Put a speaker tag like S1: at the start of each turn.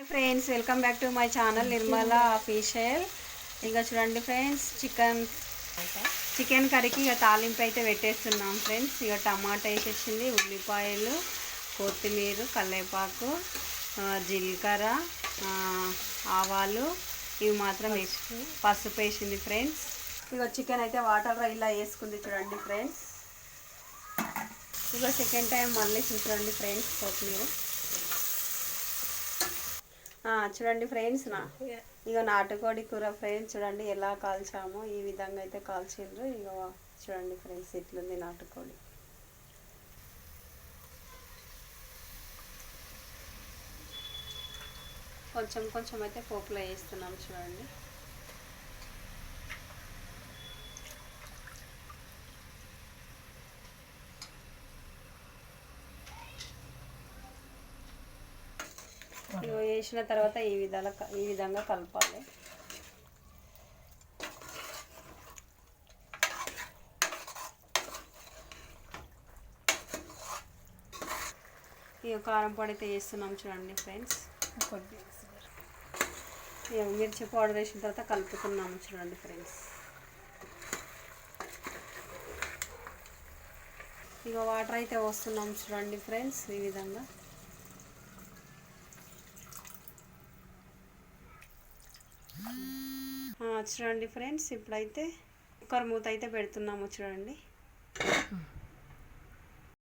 S1: Friends, welcome back to my channel Nirmala official. ఇంకా చూడండి friends, chicken కర్రీకి ఇక తాలింపు అయితే పెట్టేస్తున్నాం ఫ్రెండ్స్. ఇక టమాటా వేసేసింది, ఉల్లిపాయలు, కొత్తిమీర, కల్లేపాకు, జీలకర్ర, ఆవాలు ఇవి మాత్రం వేసి పసుపు వేసింది ఫ్రెండ్స్. ఇక చికెన్ అయితే వాటర్ ఇలా వేసుకుంది చూడండి ఫ్రెండ్స్. ఇక సెకండ్ టైం మళ్ళీ చూడండి ఫ్రెండ్స్ కొత్తిమీర. చూడండి ఫ్రెండ్స్, ఇక నాటుకోడి కూర ఫ్రెండ్స్ చూడండి ఎలా కాల్చామో ఈ విధంగా అయితే కాల్చిండ్రు. ఇక చూడండి ఫ్రెండ్స్ ఇట్లుంది నాటుకోడి. కొంచెం కొంచెం అయితే పోపులో వేస్తున్నాం చూడండి. వేసిన తర్వాత ఈ విధంగా కలపాలి. ఇక కారం పొడి అయితే వేస్తున్నాం చూడండి ఫ్రెండ్స్. ఇక మిర్చి పౌడర్ వేసిన తర్వాత కలుపుతున్నాము చూడండి ఫ్రెండ్స్. ఇక వాటర్ అయితే వస్తున్నాం చూడండి ఫ్రెండ్స్ ఈ విధంగా. చూడండి ఫ్రెండ్స్, ఇప్పుడైతే కుక్కర్ మూత అయితే పెడుతున్నాము చూడండి.